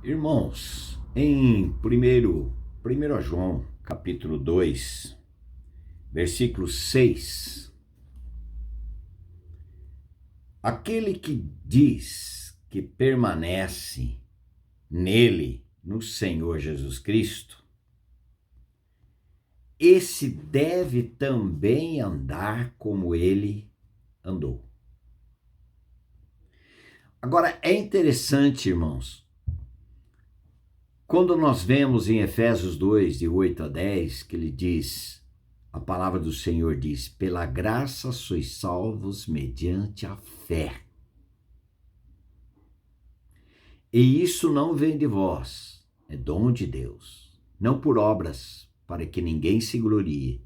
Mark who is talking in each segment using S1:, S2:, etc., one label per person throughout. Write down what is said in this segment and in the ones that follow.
S1: Irmãos, em 1 João, capítulo 2, versículo 6, aquele que diz que permanece nele, no Senhor Jesus Cristo, esse deve também andar como ele andou. Agora, é interessante, irmãos, quando nós vemos em Efésios 2, de 8 a 10, que ele diz, a palavra do Senhor diz, pela graça sois salvos mediante a fé. E isso não vem de vós, é dom de Deus, não por obras, para que ninguém se glorie.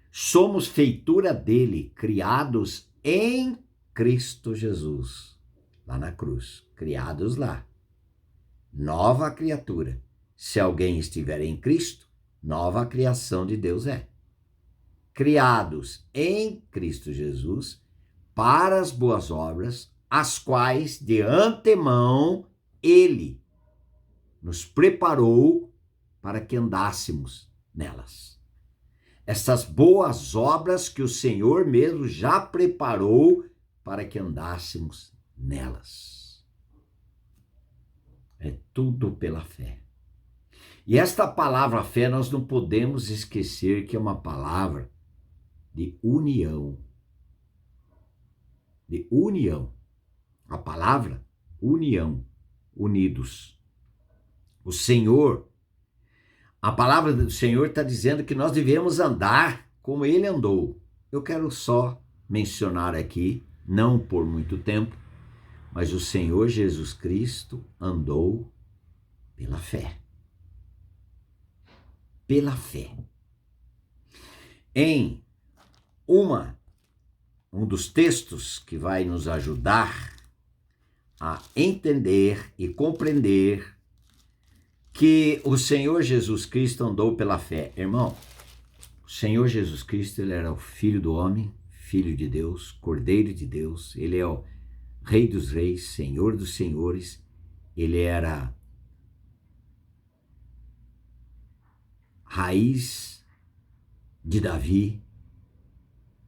S1: Somos feitura dele, criados em Cristo Jesus, lá na cruz, criados lá. Nova criatura. Se alguém estiver em Cristo, nova criação de Deus é. Criados em Cristo Jesus para as boas obras, as quais de antemão ele nos preparou para que andássemos nelas. Essas boas obras que o Senhor mesmo já preparou para que andássemos nelas. É tudo pela fé. E esta palavra fé nós não podemos esquecer que é uma palavra de união. De união. A palavra união. Unidos. O Senhor, a palavra do Senhor está dizendo que nós devemos andar como ele andou. Eu quero só mencionar aqui, não por muito tempo, mas o Senhor Jesus Cristo andou pela fé. Pela fé. Em um dos textos que vai nos ajudar a entender e compreender que o Senhor Jesus Cristo andou pela fé. Irmão, o Senhor Jesus Cristo, ele era o Filho do homem, Filho de Deus, Cordeiro de Deus, ele é o Rei dos reis, Senhor dos senhores, ele era raiz de Davi,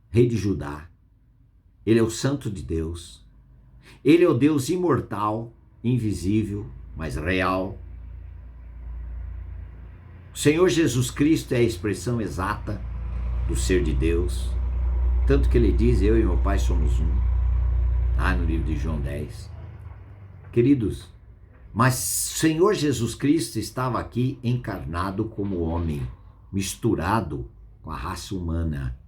S1: rei de Judá, ele é o Santo de Deus, ele é o Deus imortal, invisível, mas real. O Senhor Jesus Cristo é a expressão exata do ser de Deus, tanto que ele diz, eu e meu Pai somos um, no livro de João 10. Queridos, mas o Senhor Jesus Cristo estava aqui encarnado como homem, misturado com a raça humana,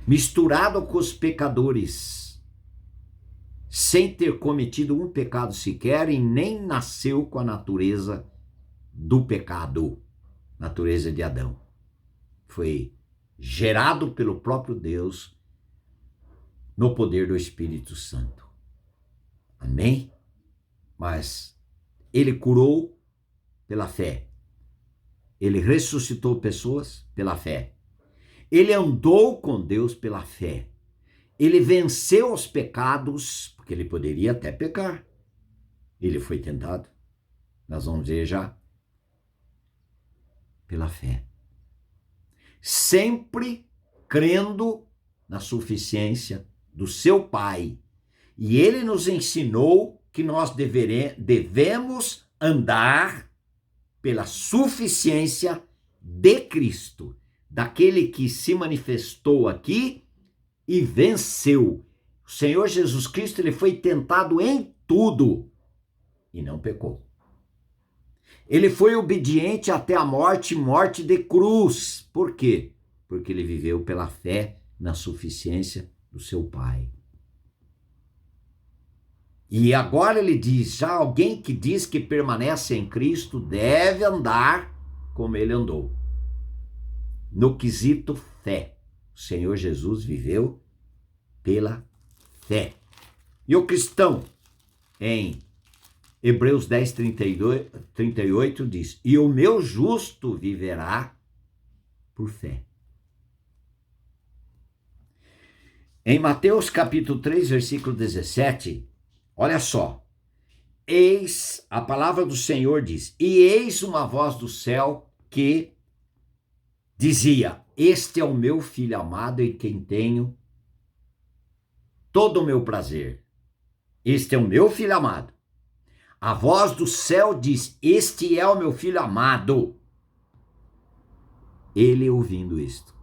S1: misturado com os pecadores, sem ter cometido um pecado sequer e nem nasceu com a natureza do pecado, natureza de Adão. Foi gerado pelo próprio Deus no poder do Espírito Santo. Amém? Mas ele curou pela fé. Ele ressuscitou pessoas pela fé. Ele andou com Deus pela fé. Ele venceu os pecados, porque ele poderia até pecar. Ele foi tentado. Nós vamos ver já. Pela fé. Sempre crendo na suficiência do seu Pai. E ele nos ensinou que nós devemos andar pela suficiência de Cristo, daquele que se manifestou aqui e venceu. O Senhor Jesus Cristo, ele foi tentado em tudo e não pecou. Ele foi obediente até a morte, morte de cruz. Por quê? Porque ele viveu pela fé na suficiência do seu Pai. E agora ele diz, já alguém que diz que permanece em Cristo deve andar como ele andou. No quesito fé. O Senhor Jesus viveu pela fé. E o cristão, em Hebreus 10, 38 diz, e o meu justo viverá por fé. Em Mateus capítulo 3, versículo 17, olha só, eis, a palavra do Senhor diz, e eis uma voz do céu que dizia, este é o meu filho amado em quem tenho todo o meu prazer. Este é o meu filho amado. A voz do céu diz, este é o meu filho amado. Ele ouvindo isto,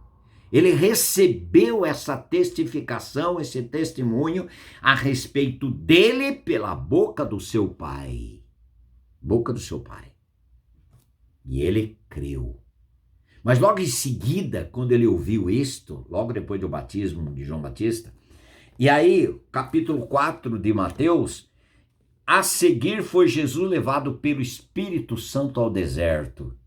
S1: ele recebeu essa testificação, esse testemunho a respeito dele pela boca do seu pai. Boca do seu pai. E ele creu. Mas logo em seguida, quando ele ouviu isto, logo depois do batismo de João Batista, e aí, capítulo 4 de Mateus, a seguir foi Jesus levado pelo Espírito Santo ao deserto,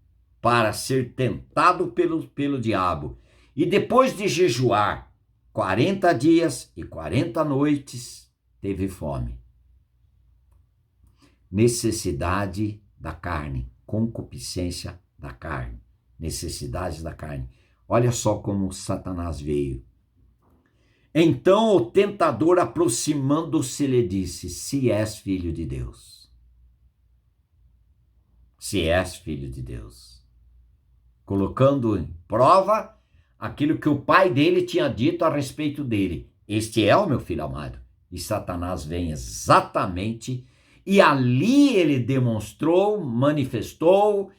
S1: para ser tentado pelo diabo. E depois de jejuar 40 dias e 40 noites, teve fome. Necessidade da carne, concupiscência da carne, necessidades da carne. Olha só como Satanás veio. Então o tentador, aproximando-se, lhe disse, se és filho de Deus. Se és filho de Deus. Colocando em prova aquilo que o pai dele tinha dito a respeito dele. Este é o meu filho amado. E Satanás vem exatamente, e ali ele demonstrou, manifestou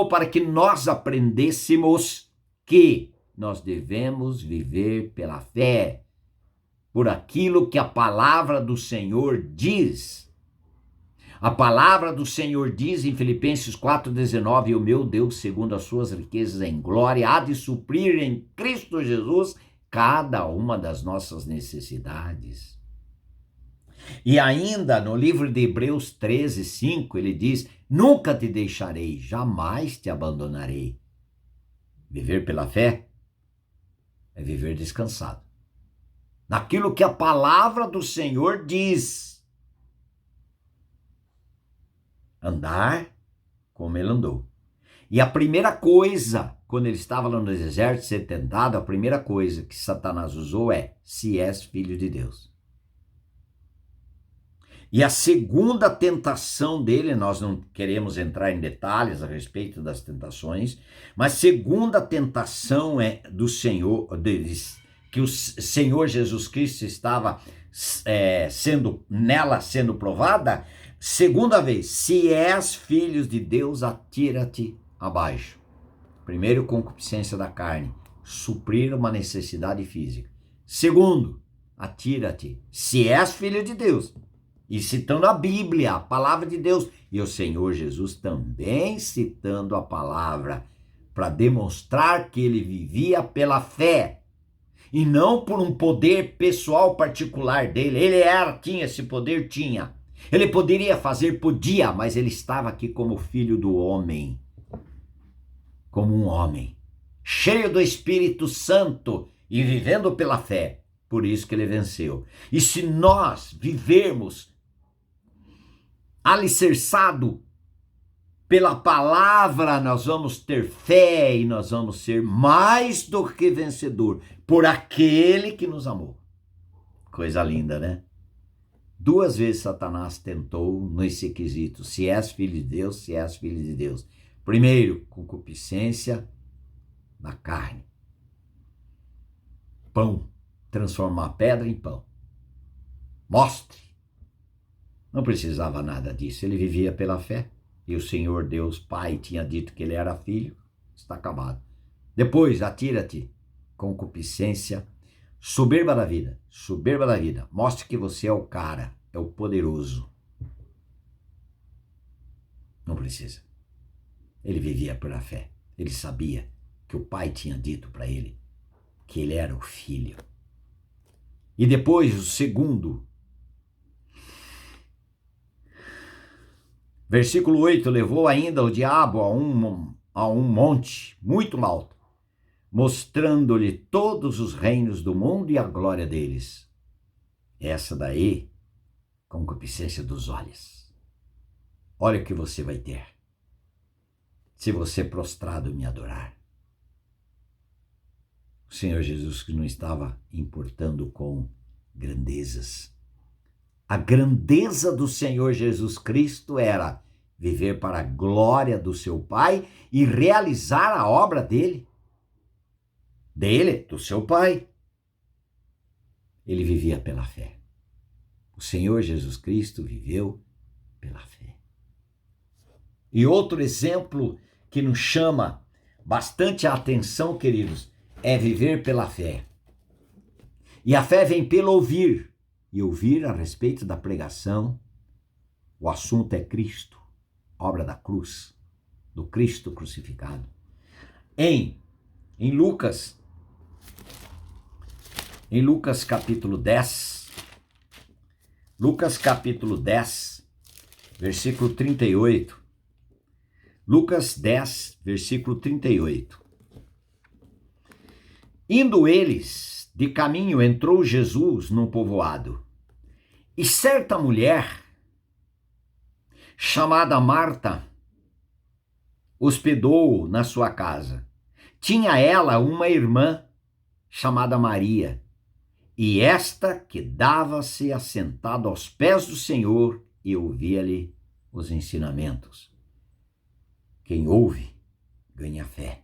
S1: para que nós aprendêssemos que nós devemos viver pela fé, por aquilo que a palavra do Senhor diz. A palavra do Senhor diz em Filipenses 4,19, o meu Deus, segundo as suas riquezas em glória, há de suprir em Cristo Jesus cada uma das nossas necessidades. E ainda no livro de Hebreus 13:5, ele diz, nunca te deixarei, jamais te abandonarei. Viver pela fé é viver descansado naquilo que a palavra do Senhor diz. Andar como ele andou. E a primeira coisa, quando ele estava lá no deserto, ser tentado, a primeira coisa que Satanás usou é, se és filho de Deus. E a segunda tentação dele, nós não queremos entrar em detalhes a respeito das tentações, mas a segunda tentação é do Senhor, que o Senhor Jesus Cristo estava sendo provada. Segunda vez, se és filho de Deus, atira-te abaixo. Primeiro, concupiscência da carne, suprir uma necessidade física. Segundo, atira-te, se és filho de Deus. E citando a Bíblia, a palavra de Deus, e o Senhor Jesus também citando a palavra, para demonstrar que ele vivia pela fé, e não por um poder pessoal particular dele. Ele tinha esse poder, tinha. Ele poderia fazer, podia, mas ele estava aqui como filho do homem, como um homem, cheio do Espírito Santo e vivendo pela fé. Por isso que ele venceu. E se nós vivermos alicerçado pela palavra, nós vamos ter fé e nós vamos ser mais do que vencedor por aquele que nos amou. Coisa linda, né? 2 vezes Satanás tentou nesse quesito, se és filho de Deus, se és filho de Deus. Primeiro, concupiscência da carne. Pão, transformar pedra em pão. Mostre. Não precisava nada disso, ele vivia pela fé. E o Senhor Deus Pai tinha dito que ele era filho, está acabado. Depois, atira-te, concupiscência, soberba da vida, soberba da vida. Mostre que você é o cara, é o poderoso. Não precisa. Ele vivia pela fé. Ele sabia que o Pai tinha dito para ele que ele era o filho. E depois, o segundo, versículo 8, levou ainda o diabo a um monte muito alto, mostrando-lhe todos os reinos do mundo e a glória deles. Essa daí, concupiscência dos olhos. Olha o que você vai ter, se você prostrado me adorar. O Senhor Jesus que não estava importando com grandezas, A grandeza do Senhor Jesus Cristo era viver para a glória do seu Pai e realizar a obra dele, do seu Pai. Ele vivia pela fé. O Senhor Jesus Cristo viveu pela fé. E outro exemplo que nos chama bastante a atenção, queridos, é viver pela fé. E a fé vem pelo ouvir. E ouvir a respeito da pregação. O assunto é Cristo, obra da cruz, do Cristo crucificado. Em Lucas capítulo 10, versículo 38. Lucas 10, versículo 38. Indo eles de caminho, entrou Jesus num povoado, e certa mulher, chamada Marta, hospedou-o na sua casa. Tinha ela uma irmã chamada Maria, e esta quedava-se assentada aos pés do Senhor e ouvia-lhe os ensinamentos. Quem ouve, ganha fé.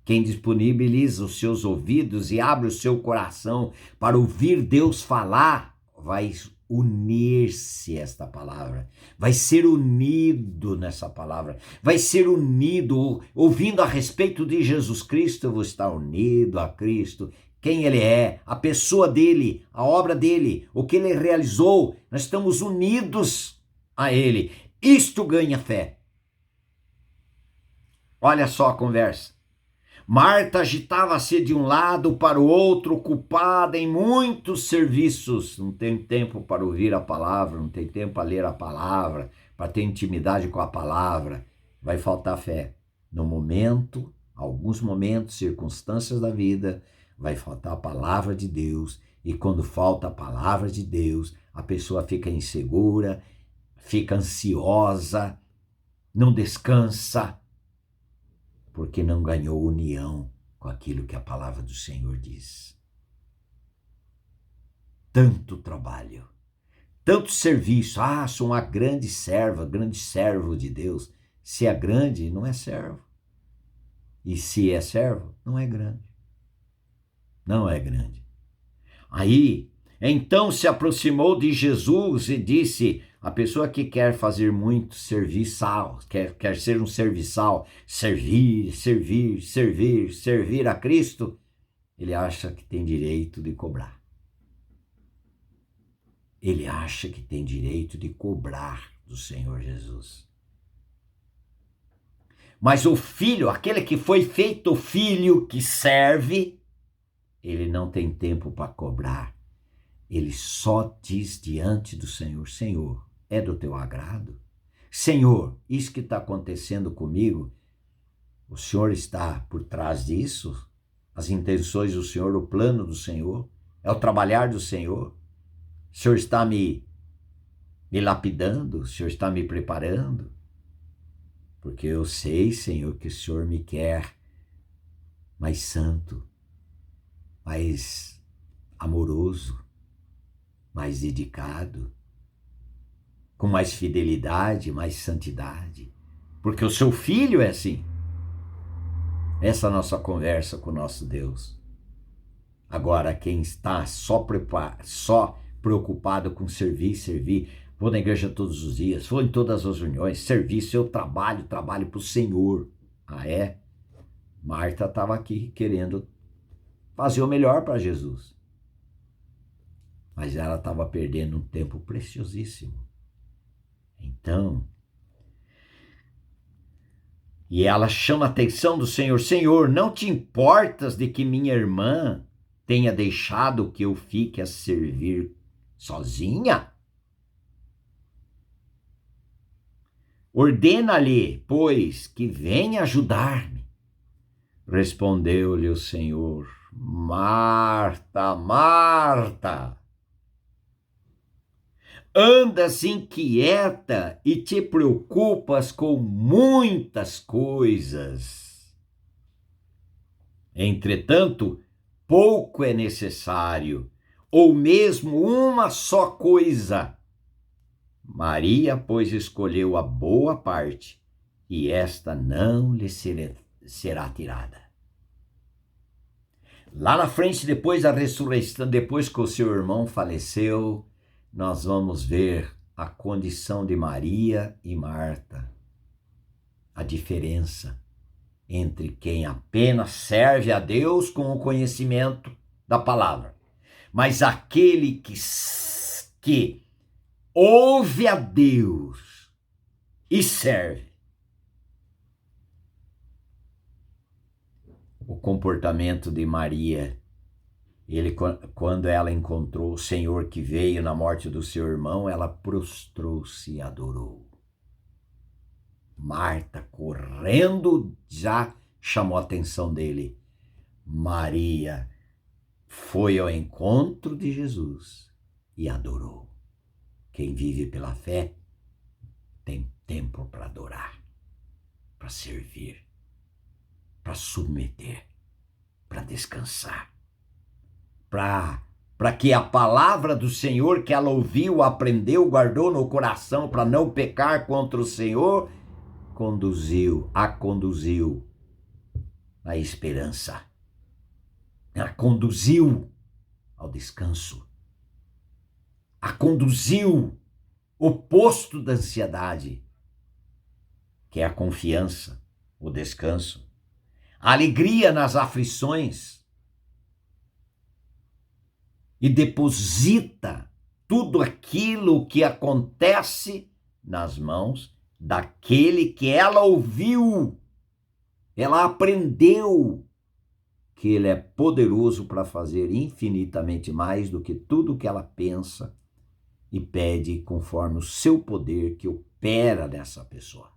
S1: Quem disponibiliza os seus ouvidos e abre o seu coração para ouvir Deus falar, vai unir-se a esta palavra, vai ser unido nessa palavra, vai ser unido, ouvindo a respeito de Jesus Cristo, eu vou estar unido a Cristo, quem ele é, a pessoa dele, a obra dele, o que ele realizou, nós estamos unidos a ele. Isto ganha fé. Olha só a conversa. Marta agitava-se de um lado para o outro, ocupada em muitos serviços. Não tem tempo para ouvir a palavra, não tem tempo para ler a palavra, para ter intimidade com a palavra. Vai faltar fé. No momento, alguns momentos, circunstâncias da vida, vai faltar a palavra de Deus. E quando falta a palavra de Deus, a pessoa fica insegura, fica ansiosa, não descansa, porque não ganhou união com aquilo que a palavra do Senhor diz. Tanto trabalho, tanto serviço. Sou uma grande serva, grande servo de Deus. Se é grande, não é servo. E se é servo, não é grande. Não é grande. Aí, então se aproximou de Jesus e disse: a pessoa que quer fazer muito serviçal, quer ser um serviçal, servir a Cristo, ele acha que tem direito de cobrar. Ele acha que tem direito de cobrar do Senhor Jesus. Mas o filho, aquele que foi feito filho, que serve, ele não tem tempo para cobrar. Ele só diz diante do Senhor: Senhor, é do teu agrado? Senhor, isso que está acontecendo comigo, o Senhor está por trás disso? As intenções do Senhor, o plano do Senhor, é o trabalhar do Senhor? O Senhor está me lapidando? O Senhor está me preparando? Porque eu sei, Senhor, que o Senhor me quer mais santo, mais amoroso, mais dedicado, com mais fidelidade, mais santidade, porque o seu filho é assim. Essa é a nossa conversa com o nosso Deus. Agora, quem está só preocupado com servir, vou na igreja todos os dias, vou em todas as reuniões, serviço, eu trabalho para o Senhor. É? Marta estava aqui querendo fazer o melhor para Jesus. Mas ela estava perdendo um tempo preciosíssimo. Então, e ela chama a atenção do Senhor: Senhor, não te importas de que minha irmã tenha deixado que eu fique a servir sozinha? Ordena-lhe, pois, que venha ajudar-me. Respondeu-lhe o Senhor: Marta, Marta, andas inquieta e te preocupas com muitas coisas. Entretanto, pouco é necessário, ou mesmo uma só coisa. Maria, pois, escolheu a boa parte, e esta não lhe será tirada. Lá na frente, depois da ressurreição, depois que o seu irmão faleceu, nós vamos ver a condição de Maria e Marta. A diferença entre quem apenas serve a Deus com o conhecimento da palavra, mas aquele que ouve a Deus e serve. O comportamento de Maria, quando ela encontrou o Senhor que veio na morte do seu irmão, ela prostrou-se e adorou. Marta, correndo, já chamou a atenção dele. Maria foi ao encontro de Jesus e adorou. Quem vive pela fé tem tempo para adorar, para servir, para submeter, para descansar, para que a palavra do Senhor que ela ouviu, aprendeu, guardou no coração para não pecar contra o Senhor, a conduziu à esperança, a conduziu ao descanso, a conduziu oposto da ansiedade, que é a confiança, o descanso, a alegria nas aflições, e deposita tudo aquilo que acontece nas mãos daquele que ela ouviu, ela aprendeu que ele é poderoso para fazer infinitamente mais do que tudo que ela pensa e pede, conforme o seu poder que opera nessa pessoa.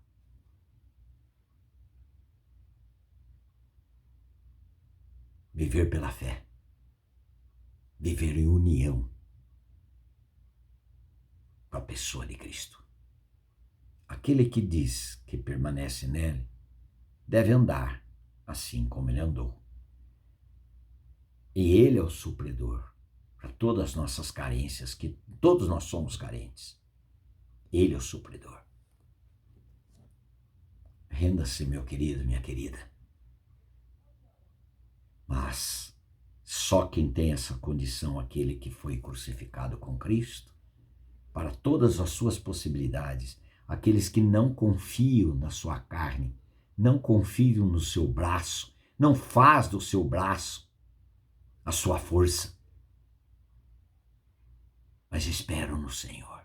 S1: Viver pela fé, viver em união com a pessoa de Cristo. Aquele que diz que permanece nele deve andar assim como ele andou. E ele é o supridor para todas as nossas carências, que todos nós somos carentes. Ele é o supridor. Renda-se, meu querido, minha querida. Mas só quem tem essa condição, aquele que foi crucificado com Cristo, para todas as suas possibilidades, aqueles que não confiam na sua carne, não confiam no seu braço, não faz do seu braço a sua força, mas esperam no Senhor.